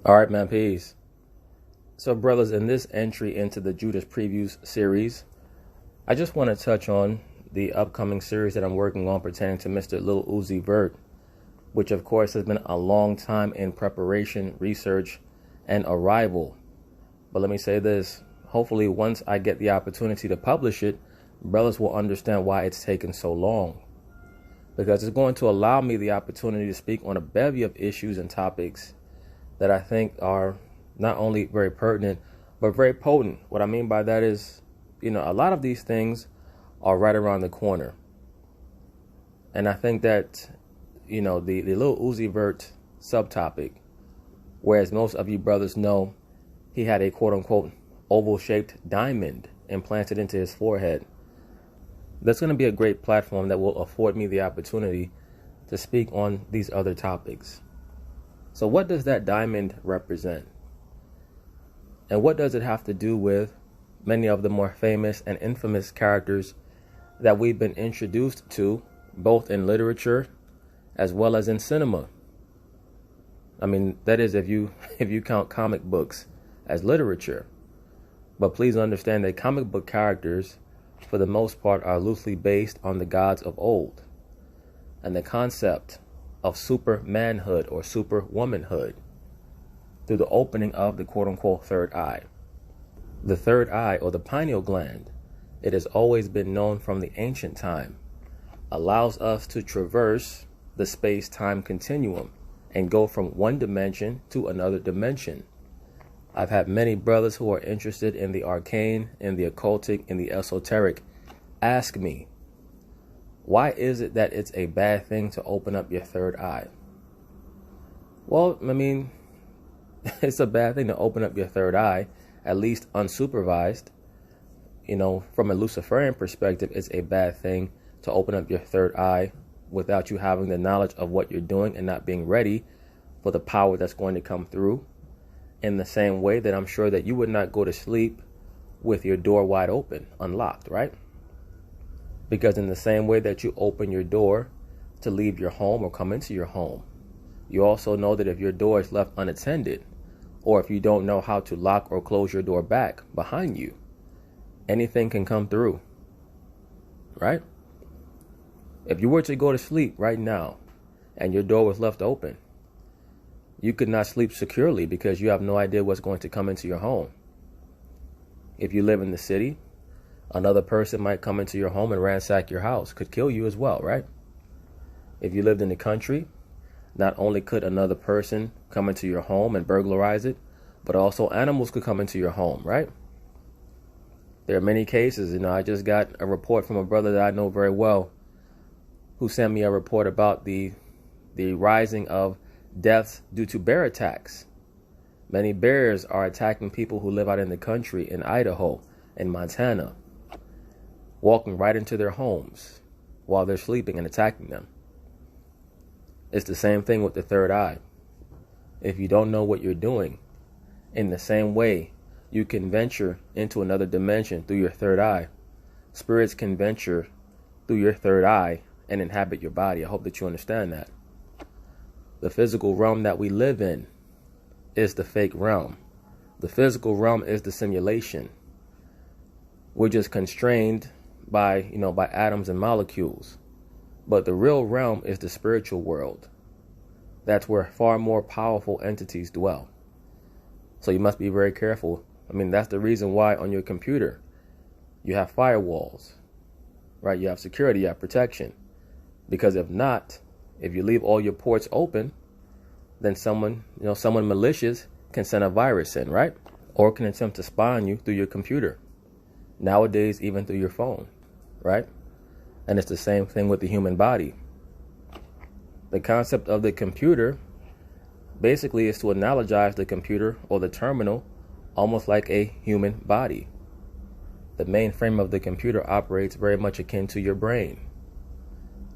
All right, man, peace. So, brothers, in this entry into the Judas Previews series, I just want to touch on the upcoming series that I'm working on pertaining to Mr. Lil Uzi Vert, which, of course, has been a long time in preparation, research, and arrival. But let me say this. Hopefully, once I get the opportunity to publish it, brothers will understand why it's taken so long. Because it's going to allow me the opportunity to speak on a bevy of issues and topics that I think are not only very pertinent, but very potent. What I mean by that is, a lot of these things are right around the corner. And I think that, the Lil Uzi Vert subtopic, whereas most of you brothers know he had a quote-unquote oval-shaped diamond implanted into his forehead. That's going to be a great platform that will afford me the opportunity to speak on these other topics. So what does that diamond represent? And what does it have to do with many of the more famous and infamous characters that we've been introduced to, both in literature as well as in cinema? I mean, that is if you count comic books as literature. But please understand that comic book characters, for the most part, are loosely based on the gods of old. And the concept of super manhood or super womanhood through the opening of the quote-unquote third eye. The third eye, or the pineal gland, it has always been known from the ancient time, allows us to traverse the space-time continuum and go from one dimension to another dimension. I've had many brothers who are interested in the arcane, in the occultic, in the esoteric ask me, why is it that it's a bad thing to open up your third eye? Well, I mean, it's a bad thing to open up your third eye, at least unsupervised. From a Luciferian perspective, it's a bad thing to open up your third eye without you having the knowledge of what you're doing and not being ready for the power that's going to come through. In the same way that I'm sure that you would not go to sleep with your door wide open, unlocked, right? Because in the same way that you open your door to leave your home or come into your home, you also know that if your door is left unattended, or if you don't know how to lock or close your door back behind you, anything can come through, right? If you were to go to sleep right now and your door was left open, you could not sleep securely because you have no idea what's going to come into your home. If you live in the city, another person might come into your home and ransack your house, could kill you as well, right? If you lived in the country, not only could another person come into your home and burglarize it, but also animals could come into your home, right? There are many cases. I just got a report from a brother that I know very well who sent me a report about the rising of deaths due to bear attacks. Many bears are attacking people who live out in the country, in Idaho, in Montana, walking right into their homes while they're sleeping and attacking them. It's the same thing with the third eye. If you don't know what you're doing, in the same way you can venture into another dimension through your third eye, spirits can venture through your third eye and inhabit your body. I hope that you understand that. The physical realm that we live in is the fake realm. The physical realm is the simulation. We're just constrained by atoms and molecules. But the real realm is the spiritual world. That's where far more powerful entities dwell. So you must be very careful. That's the reason why on your computer you have firewalls, right? You have security, you have protection. Because if not, if you leave all your ports open, then someone malicious can send a virus in, right? Or can attempt to spy on you through your computer. Nowadays, even through your phone, right? And it's the same thing with the human body. The concept of the computer basically is to analogize the computer or the terminal almost like a human body. The mainframe of the computer operates very much akin to your brain.